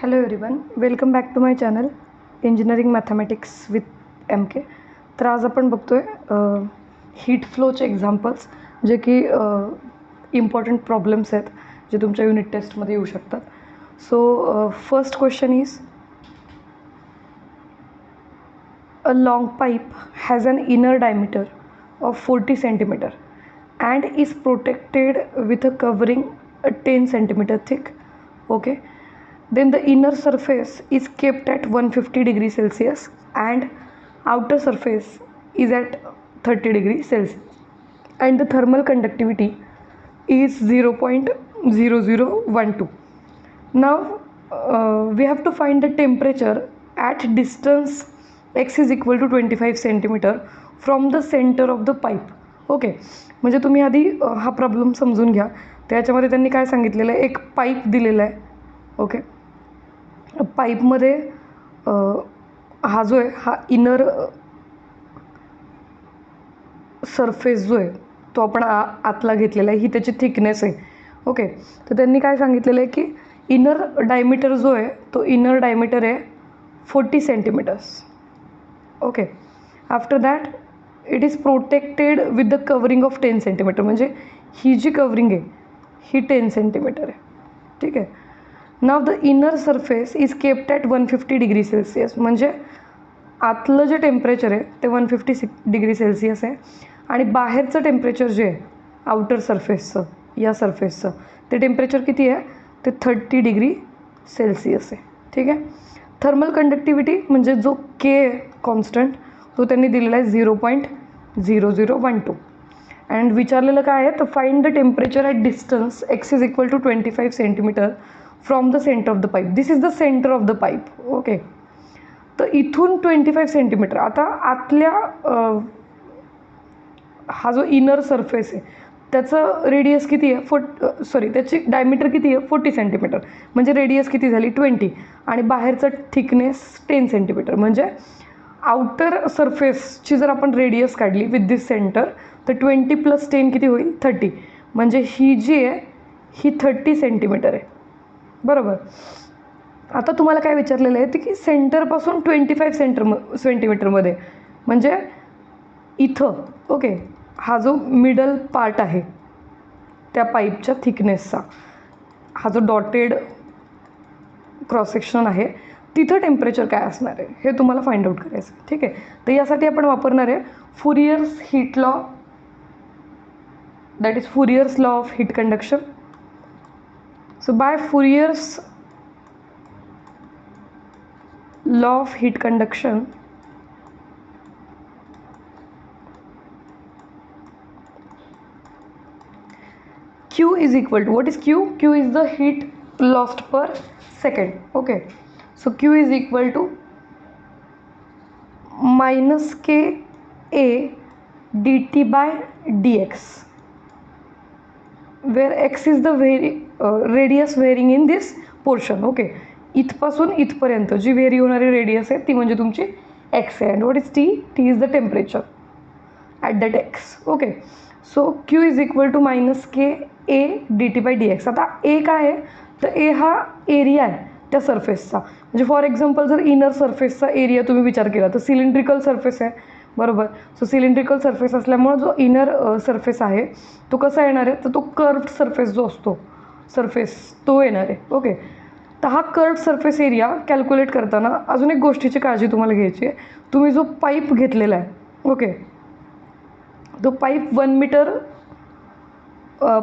Hello everyone, welcome back to my channel engineering mathematics with M K. तर आज आपण बघतो आहे हीट फ्लोचे एक्झाम्पल्स, जे की इम्पॉर्टंट प्रॉब्लेम्स आहेत जे तुमच्या युनिट टेस्टमध्ये येऊ शकतात. So first question is, a long pipe has an inner diameter of 40 centimeter and is protected with a covering 10 centimeter thick. Okay, then the inner surface is kept at 150 degrees Celsius and outer surface is at 30 degrees Celsius and the thermal conductivity is 0.0012. Now we have to find the temperature at distance x is equal to 25 centimeter from the centre of the pipe. Okay, म्हणजे तुम्ही आधी हा problem समजून घ्या. त्याच्यामध्ये त्यांनी काय सांगितलेलं आहे, एक पाईप दिलेला आहे. ओके, पाईपमध्ये हा जो आहे हा इनर सरफेस जो आहे तो आपण आतला घेतलेला आहे, ही त्याची थिकनेस आहे. ओके, तर त्यांनी काय सांगितलेलं आहे की इनर डायमीटर जो आहे तो इनर डायमीटर आहे 40 centimetres. Okay, after that it is protected with the covering of 10 centimetre, म्हणजे ही जी कवरिंग आहे ही 10 सेंटीमीटर आहे. ठीक आहे. नाव the inner surface is kept at 150 degree Celsius, म्हणजे आतलं जे टेम्परेचर आहे ते 150 डिग्री सेल्सिअस आहे आणि बाहेरचं टेम्परेचर जे आहे आउटर सरफेसचं, या सरफेसचं, ते टेम्परेचर किती आहे, ते 30 डिग्री सेल्सिअस आहे. ठीक आहे. थर्मल कंडक्टिव्हिटी म्हणजे जो के कॉन्स्टंट तो त्यांनी दिलेला आहे 0.0012. अँड विचारलेलं काय आहे, तर find the temperature at distance X is equal to 25 centimetre from the centre of the pipe. This is the centre of the pipe. Okay, तर इथून 25 सेंटीमीटर, आता आतल्या हा जो इनर सरफेस आहे त्याचं रेडियस किती आहे, त्याची डायमीटर किती आहे 40 सेंटीमीटर, म्हणजे रेडियस किती झाली 20, आणि बाहेरचं थिकनेस 10 सेंटीमीटर. म्हणजे आउटर सरफेसची जर आपण रेडियस काढली विथ दिस सेंटर, तर 20 + 10 किती होईल 30, म्हणजे ही जी आहे ही 30 सेंटीमीटर आहे. बरोबर. आता तुम्हाला काय विचारलेलं आहे की सेंटरपासून 25 सेंटीमीटरमध्ये, म्हणजे इथं. ओके, हा जो मिडल पार्ट आहे त्या पाईपच्या थिकनेसचा, हा जो डॉटेड क्रॉस सेक्शन आहे, तिथं टेम्परेचर काय असणार आहे हे तुम्हाला फाइंड आउट करायचं. ठीक आहे. तर यासाठी आपण वापरणार आहे Fourier's heat law, that is Fourier's law of heat conduction. So by Fourier's law of heat conduction, Q is equal to, what is Q? Q is the heat lost per second. Okay, so Q is equal to minus K A dt by dx, where x is the radius varying in this portion. Okay, इथपासून इथपर्यंत जी very होणारी radius आहे ती म्हणजे तुमची x आहे. And what is T? T is the temperature at that X. Okay, so Q is equal to minus K A D T by D X. आता A काय आहे, तर ए हा एरिया आहे त्या सरफेसचा. म्हणजे फॉर एक्झाम्पल जर इनर सरफेसचा एरिया तुम्ही विचार केला तर सिलेंड्रिकल सरफेस आहे. बरोबर. सो सिलेंड्रिकल सरफेस असल्यामुळं जो इनर सरफेस आहे तो कसा येणार आहे, तर तो कर्व्ड सरफेस जो असतो सरफेस तो येणार आहे. ओके, तर हा कर्व्ड सरफेस एरिया कॅल्क्युलेट करताना अजून एक गोष्टीची काळजी तुम्हाला घ्यायची आहे. तुम्ही जो पाईप घेतलेला आहे, ओके, तो पाईप 1 मीटर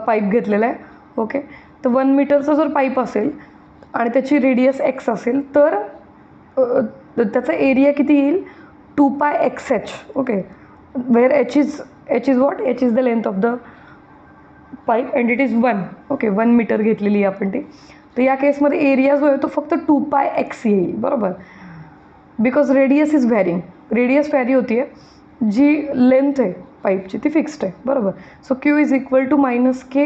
पाईप घेतलेला आहे. ओके, तर 1 मीटरचा जर पाईप असेल आणि त्याची रेडियस एक्स असेल तर त्याचा एरिया किती येईल 2πxh. Okay, where H is what, H is the length of the pipe and it is 1. Okay, 1 metre घेतलेली आहे आपण ती. तर या केसमध्ये एरिया जो आहे तो फक्त 2πx येईल. बरोबर, because radius is varying, radius vary होती आहे, जी लेंथ आहे पाईपची ती फिक्स्ड आहे. बरोबर. So Q is equal to minus K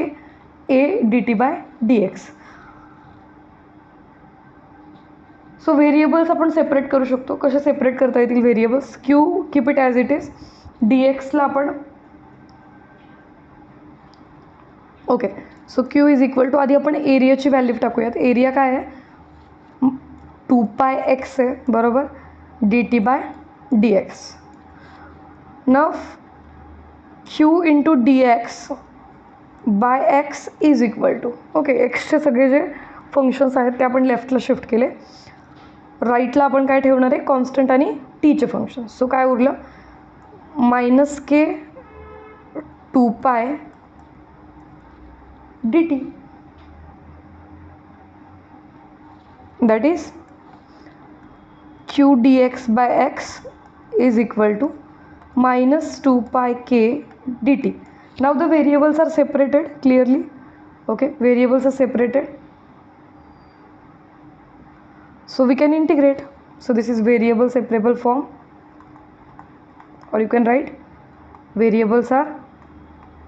A D T by D X. So variables आपण सेपरेट करू शकतो. कसे सेपरेट करता येतील variables? Q keep it as it is. D एक्सला आपण, okay, so Q is equal to, आधी आपण एरियाची व्हॅल्यू टाकूयात. एरिया काय आहे 2πx आहे बरोबर, dt/dx. नाव q into dx/x is equal to, okay, एक्सचे सगळे जे फंक्शन्स आहेत ते आपण लेफ्टला शिफ्ट केले, राईटला आपण काय ठेवणार आहे, कॉन्स्टंट आणि टीचे फंक्शन्स. सो काय उरलं, -k 2π dt, that is q dx/x is equal to -2πk dt. Now the variables are separated clearly, okay, variables are separated, so we can integrate. So this is variable separable form, or you can write variables are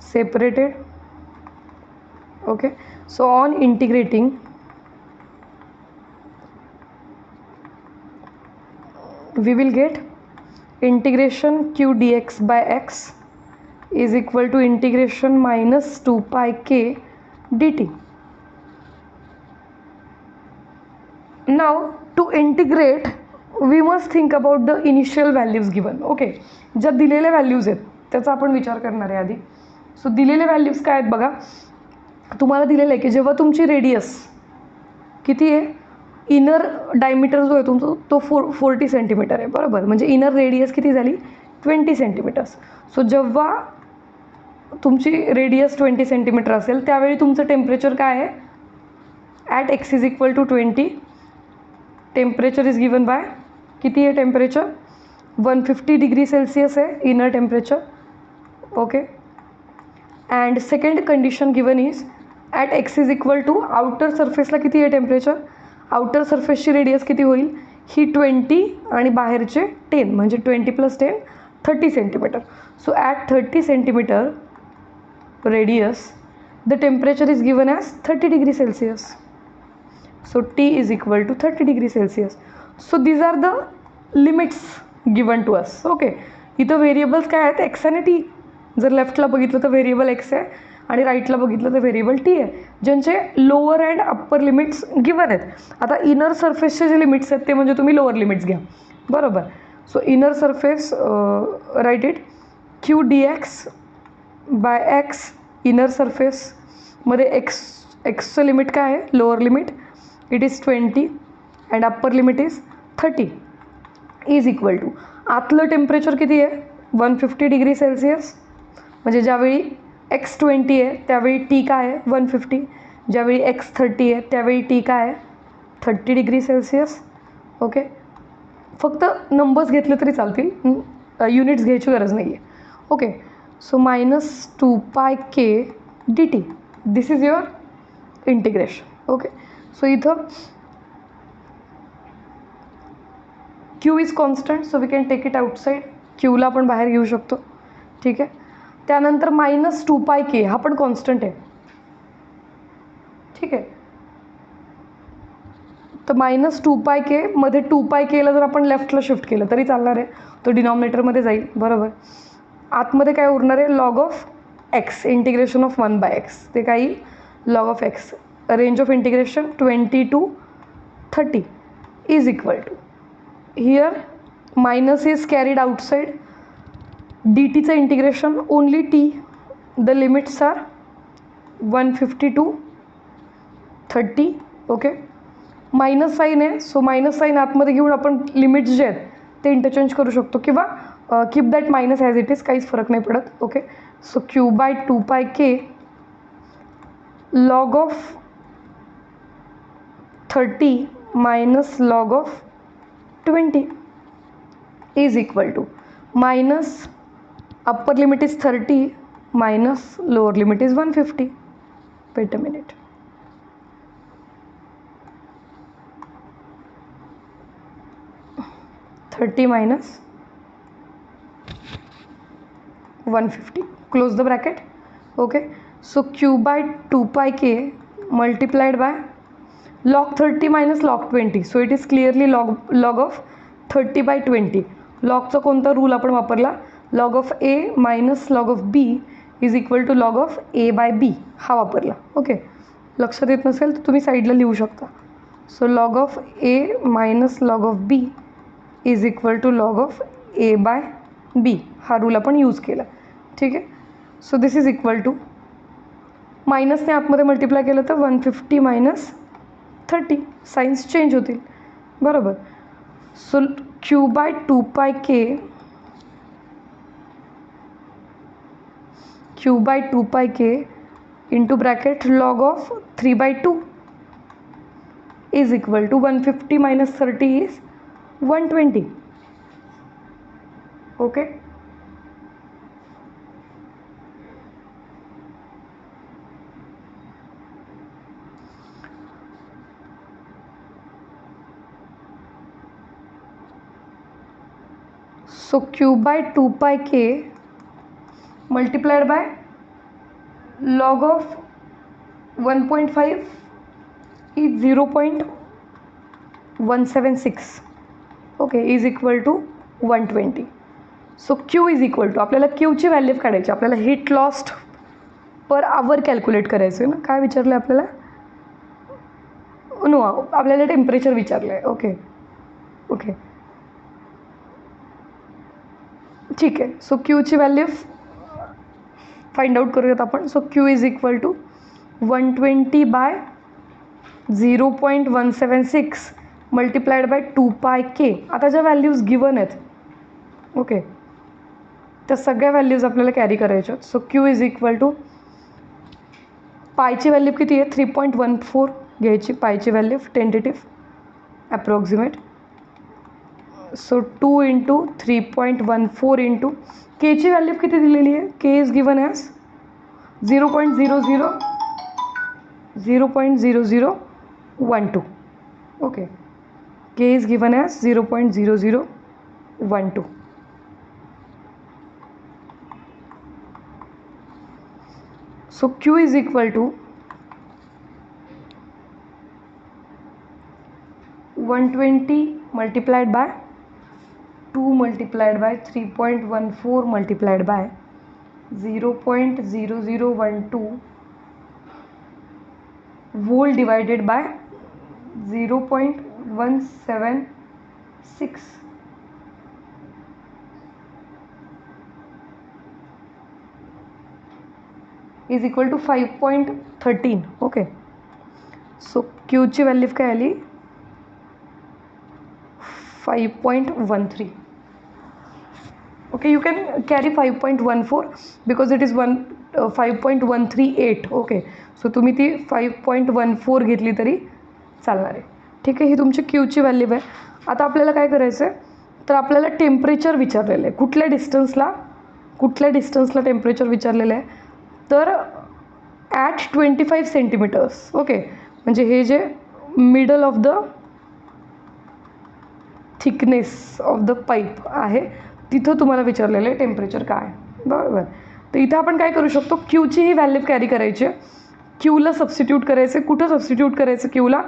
separated, okay. So on integrating, we will get integration q dx/x is equal to integration -2πk dt. Now to integrate we must think about the initial values given, okay. ज्या दिलेल्या values आहेत त्याचा आपण विचार करणार आहे आधी. So दिलेले व्हॅल्यूज काय आहेत बघा, तुम्हाला दिलेलं आहे की जेव्हा तुमची रेडियस किती आहे, इनर डायमीटर जो आहे तुमचा तो 40 सेंटीमीटर आहे बरोबर, म्हणजे इनर रेडियस किती झाली, 20 सेंटीमीटर्स. सो जेव्हा तुमची रेडियस 20 सेंटीमीटर असेल त्यावेळी तुमचं टेम्परेचर काय आहे, at x is equal to 20, temperature is given by, किती आहे टेम्परेचर, 150 डिग्री सेल्सियस आहे inner temperature, okay. And second condition given is at x is equal to, outer सरफेसला किती आहे टेम्परेचर, आउटर सरफेसची रेडियस किती होईल, ही 20 आणि बाहेरचे 10, म्हणजे 20 + 10 30 centimetre. So at 30 centimetre radius the temperature is given as 30 degree Celsius. So T is equal to 30 degree Celsius. So these are the limits given to us, okay. इथं variables काय आहेत, x आणि t. जर लेफ्टला बघितलं तर variable x आहे आणि राईटला बघितलं तर व्हेरिएबल t आहे, ज्यांचे lower and upper limits given आहेत. आता इनर सरफेसचे जे लिमिट्स आहेत ते म्हणजे तुम्ही लोअर लिमिट्स घ्या बरोबर. So inner surface right it q dx/x, inner सरफेसमध्ये एक्सचं लिमिट काय आहे, lower limit it is 20 and upper limit is 30 is equal to, आतलं टेम्परेचर किती आहे, 150 डिग्री सेल्सियस, म्हणजे ज्यावेळी x 20 आहे त्यावेळी t काय आहे, 150, ज्यावेळी x 30 आहे त्यावेळी t काय आहे, 30 डिग्री सेल्सियस, ओके. फक्त नंबर्स घेतले तरी चालतील, युनिट्स घ्यायची गरज नाही आहे, okay. So -2πk dt, this is your integration, okay. So इथं q is constant, so we can take it outside, क्यूला आपण बाहेर घेऊ शकतो, ठीक आहे. त्यानंतर -2πk हा पण कॉन्स्टंट आहे, ठीक आहे. तर -2πk मध्ये 2πkला जर आपण लेफ्टला शिफ्ट केलं तरी चालणार आहे, तो डिनॉमिनेटरमध्ये जाईल बरोबर. आतमध्ये काय उरणार आहे, log of x, integration of 1/x, ते काय येईल, log of x. Range of integration 20 to 30 is equal to, here minus is carried outside, dtचं integration only t, the limits are 150 to 30, okay. Minus sign आहे, so minus sign आतमध्ये घेऊन आपण limits जे आहेत ते इंटरचेंज करू शकतो किंवा keep that minus as it is, काहीच फरक नाही पडत, okay. So q/2πk log of 30 minus log of 20 is equal to minus upper limit is 30 minus lower limit is 150. Wait a minute. -30 minus 150. Close the bracket. Okay. So q/2πk multiplied by log 30 minus log 20. So it is clearly log of 30/20. लॉगचा कोणता rule आपण वापरला, log of a minus log of b is equal to log of a/b हा वापरला, okay. लक्षात येत नसेल तर तुम्ही साईडला लिहू शकता, so log of A minus log of B is equal to log of A by B. हा रूल आपण यूज केला. ठीक आहे. So this is equal to मायनसने आतमध्ये मल्टिप्लाय केलं तर 150 मायनस 30 साईन्स चेंज होतील. बरोबर. So Q by 2 pi K Q by 2 pi K into bracket log of 3/2 is equal to 150 minus 30 is 120. Okay. So q by 2 pi k multiplied by log of 1.5 is 0.176. Okay, is equal to 120. So Q is equal to आपल्याला क्यूची value काढायची. आपल्याला heat lost per hour calculate करायचं आहे ना. काय विचारलं आहे आपल्याला? नो, आपल्याला टेम्परेचर विचारलं आहे. ओके ओके ठीक आहे. सो क्यूची व्हॅल्यू फाइंड आउट करूयात आपण. So Q is equal to 120 by 0.176 multiplied by 2 pi के. आता ज्या व्हॅल्यूज गिवन आहेत, ओके, त्या सगळ्या व्हॅल्यूज आपल्याला कॅरी करायच्या. So Q is equal to पायची व्हॅल्यू किती आहे? 3.14 घ्यायची पायची value, tentative approximate. So 2 into 3.14 into केची व्हॅल्यू किती दिलेली आहे? K is given as 0.0012. Okay, K is given as 0.0012. So Q is equal to 120 multiplied by 2 multiplied by 3.14 multiplied by 0.0012 volt divided by 0.176 is equal to 5.13. Okay. So क्यूची value काय आली? 5.13. Okay, you can carry 5.14 because it is 5.138. Okay. So तुम्ही ती 5.14 घेतली तरी चालणार आहे. ठीक आहे. ही तुमची क्यूची व्हॅल्यू आहे. आता आपल्याला काय करायचं आहे, तर आपल्याला टेम्परेचर विचारलेलं आहे. कुठल्या डिस्टन्सला टेम्परेचर विचारलेलं आहे? तर ॲट 25 सेंटीमीटर्स. ओके, म्हणजे हे जे middle of the thickness of the pipe आहे तिथं तुम्हाला विचारलेलं आहे टेम्परेचर काय. बरोबर. तर इथं आपण काय करू शकतो, क्यूची ही व्हॅल्यू कॅरी करायची आहे. क्यूला सबस्टिट्यूट करायचं. कुठं सबस्टिट्यूट करायचं क्यूला?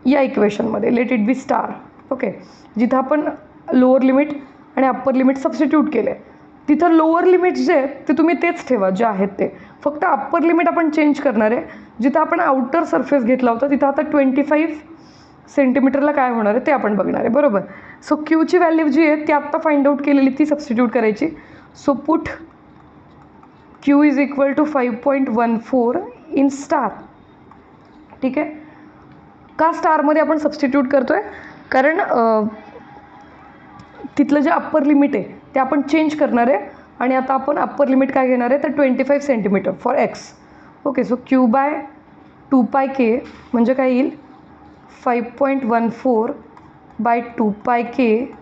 या इक्वेशनमध्ये. Let it be star. Okay, जिथं आपण लोअर लिमिट आणि अप्पर लिमिट सबस्टिट्यूट केले, तिथं लोअर लिमिट जे आहेत ते तुम्ही तेच ठेवा जे आहेत ते. फक्त अप्पर लिमिट आपण चेंज करणार आहे. जिथं आपण आउटर सरफेस घेतला होता तिथं आता 25 सेंटीमीटरला काय होणार आहे ते आपण बघणार आहे. बरोबर. सो क्यूची व्हॅल्यू जी आहे ती आत्ता फाइंड आउट केलेली ती सबस्टिट्यूट करायची. So put Q is equal to 5.14 in star. ठीक आहे. का स्टारमध्ये आपण सबस्टिट्यूट करतो आहे? कारण तिथलं जे अप्पर लिमिट आहे ते आपण चेंज करणार आहे आणि आता आपण अप्पर लिमिट काय घेणार आहे तर 25 centimetre for X. Okay. So Q by 2 pi के म्हणजे काय येईल? 5.14 by 2 pi K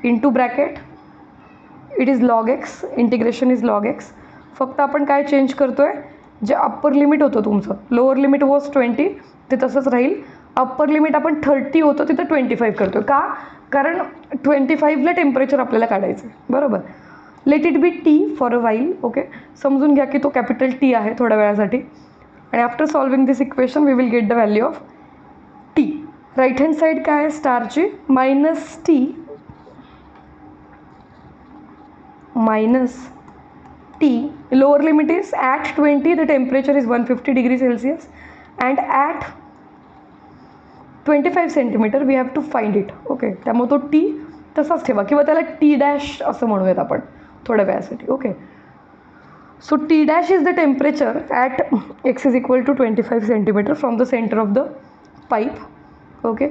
into bracket it is log X. Integration is log X. फक्त आपण काय चेंज करतो आहे, जे अप्पर लिमिट होतं तुमचं, लोअर लिमिट वॉज 20 ते तसंच राहील. अप्पर लिमिट आपण 30 होतं तिथं 25 करतो आहे. का? कारण 25ला टेम्परेचर आपल्याला काढायचं आहे. बरोबर. Let it be T for a while. Okay, समजून घ्या की तो कॅपिटल टी आहे थोड्या वेळासाठी. आणि after solving this equation we will get the value of T. Right hand side काय आहे स्टारची? Minus T. Lower limit is at 20 the temperature is 150 degree Celsius and at 25 centimetre we have to find it. Okay, त्यामुळे तो T तसाच ठेवा किंवा त्याला T dash असं म्हणूयात आपण थोड्या वेळासाठी. Okay, so T dash is the temperature at X is equal to 25 centimetre from the centre of the pipe. Okay,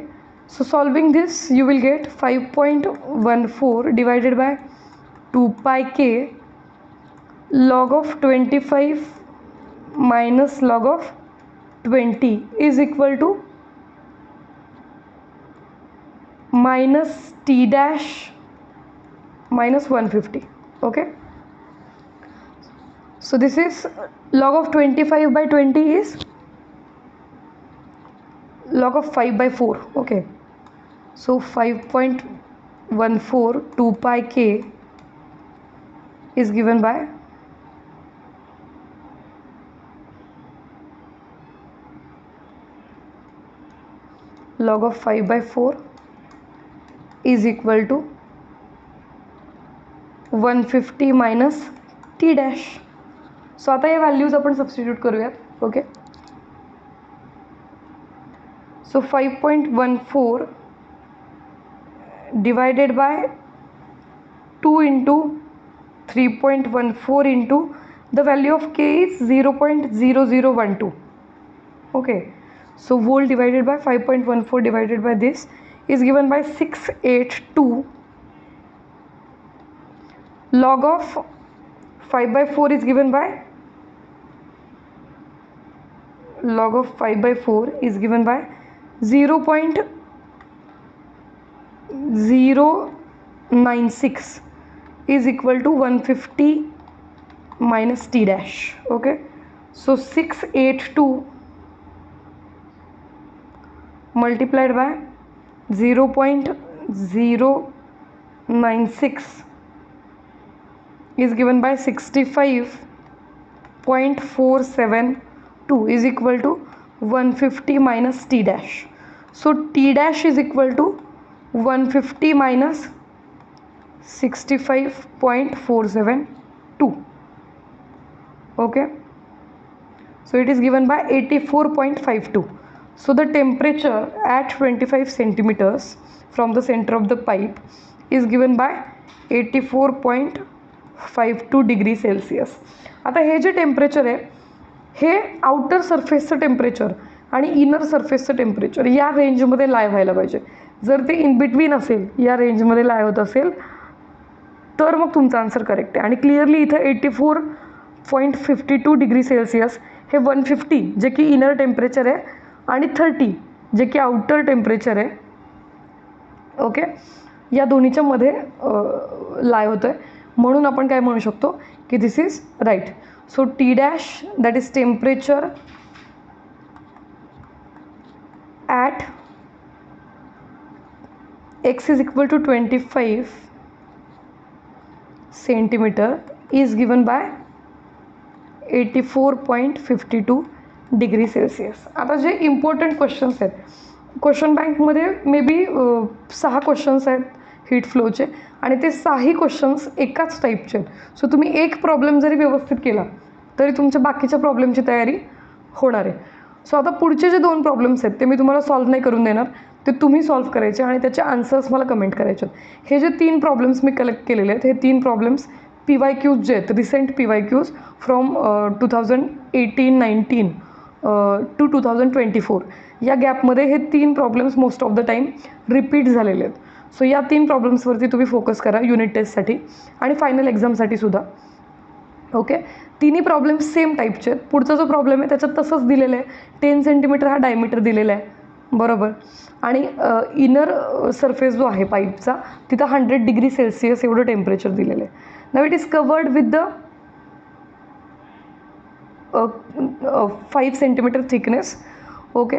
so solving this you will get 5.14 divided by 2 pi k log of 25 minus log of 20 is equal to minus t dash minus 150. Okay, so this is log of 25 by 20 is log of 5 by 4. Okay, so 5.14 2 pi k is given by log of 5 by 4 is equal to 150 minus t dash. So आता हे values आपण substitute करूयात. Okay, so 5.14 divided by 2 into 3.14 into the value of k is 0.0012. Okay, so volt divided by 5.14 divided by this is given by 682 log of 5 by 4 is given by log of 5 by 4 is given by 0.096 is equal to 150 minus t dash. Okay, so 682 multiplied by 0.096 is given by 65.472 is equal to 150 minus t dash. So t dash is equal to 150 minus 65.472. Okay, so it is given by 84.52. So the temperature at 25 centimeters from the center of the pipe is given by 84.52 degree Celsius. आता हे जे temperature आहे हे outer सरफेसचं temperature आणि inner सरफेसचं temperature या रेंजमध्ये लाय व्हायला पाहिजे. जर ते इन बिटवीन असेल, या रेंजमध्ये लाय होत असेल तर मग तुमचा आन्सर करेक्ट आहे. आणि क्लिअरली इथं 84.52 डिग्री सेल्सिअस हे 150 जे की इनर टेम्परेचर आहे आणि 30 जे की आउटर टेम्परेचर आहे. ओके, या दोन्हीच्या मध्ये लाय होतं आहे, म्हणून आपण काय म्हणू शकतो की this is right. So T dash that is temperature at x is equal to 25 centimeter is given by 84.52 degree Celsius. आता जे इम्पॉर्टंट क्वेश्चन्स आहेत, क्वेश्चन बँकमध्ये मे बी 6 क्वेश्चन्स आहेत हीट फ्लोचे आणि ते 6ही क्वेश्चन्स एकाच टाईपचे आहेत. सो तुम्ही एक प्रॉब्लेम जरी व्यवस्थित केला तरी तुमच्या बाकीच्या प्रॉब्लेमची तयारी होणार आहे. सो आता पुढचे जे 2 प्रॉब्लेम्स आहेत ते मी तुम्हाला सॉल्व्ह नाही करून देणार, ते तुम्ही सॉल्व्ह करायचे आणि त्याचे आन्सर्स मला कमेंट करायचे आहेत. हे जे 3 प्रॉब्लेम्स मी कलेक्ट केलेले आहेत हे 3 प्रॉब्लेम्स PYQs जे आहेत, रिसेंट PYQs फ्रॉम 2018-19 टू 2024 या गॅपमध्ये हे 3 problems most of the time repeat झालेले आहेत. सो या 3 प्रॉब्लेम्सवरती तुम्ही फोकस करा युनिट टेस्टसाठी आणि फायनल एक्झामसाठी सुद्धा. ओके, तिन्ही प्रॉब्लेम्स सेम टाईपचे आहेत. पुढचा जो प्रॉब्लेम आहे त्याच्यात तसंच दिलेलं आहे, 10 सेंटीमीटर हा डायमीटर दिलेला आहे बरोबर, आणि इनर सरफेस जो आहे पाईपचा तिथं 100 डिग्री सेल्सिअस एवढं टेम्परेचर दिलेलं आहे. Now it is covered with the 5 centimetre thickness. Okay,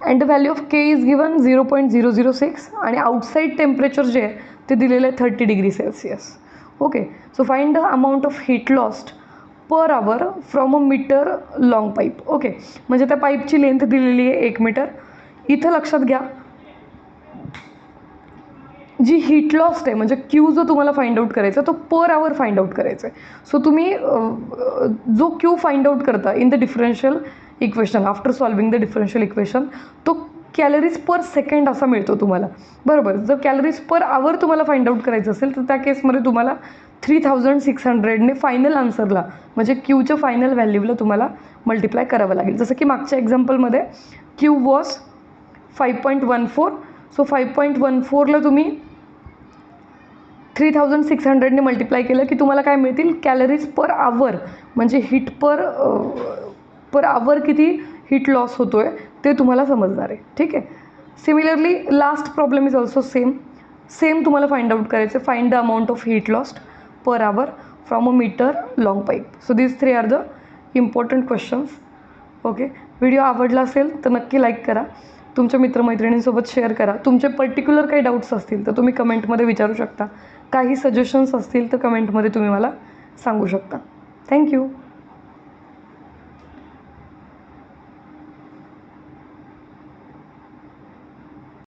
and the value of K is given 0.006 आणि आउटसाईड टेम्परेचर जे आहे ते दिलेलं आहे 30 degree Celsius. Okay, so find the amount of heat lost per hour from a metre long pipe. Okay, म्हणजे त्या पाईपची length दिलेली आहे 1 मीटर. इथं लक्षात घ्या जी हीट लॉस्ट आहे म्हणजे क्यू जो तुम्हाला फाइंड आउट करायचा तो पर आवर फाइंड आउट करायचा आहे. सो तुम्ही जो क्यू फाइंड आउट करता in the differential equation after solving the differential equation तो कॅलरीज पर सेकंड असा मिळतो तुम्हाला, बरोबर. जर कॅलरीज पर आवर तुम्हाला फाइंड आउट करायचं असेल तर त्या केसमध्ये तुम्हाला 3600ने फायनल आन्सरला म्हणजे क्यूच्या फायनल व्हॅल्यूला तुम्हाला मल्टिप्लाय करावं लागेल. जसं की मागच्या एक्झाम्पलमध्ये क्यू वॉज 5.14, सो 5.14ला तुम्ही 3600ने मल्टिप्लाय केलं की तुम्हाला काय मिळतील, कॅलरीज पर आवर म्हणजे हीट पर आवर किती हीट लॉस होतो आहे ते तुम्हाला समजणार आहे. ठीक आहे. Similarly last problem is also same तुम्हाला फाइंड आउट करायचं, find the amount of heat lost per hour from a metre long pipe. So these 3 are the important questions. Okay. Video आवडला असेल तर नक्की लाईक करा, तुमच्या मित्रमैत्रिणींसोबत शेअर करा. तुमचे पर्टिक्युलर काही डाऊट्स असतील तर तुम्ही कमेंटमध्ये विचारू शकता. काही सजेशन्स असतील तर कमेंटमध्ये तुम्ही मला सांगू शकता. थँक्यू.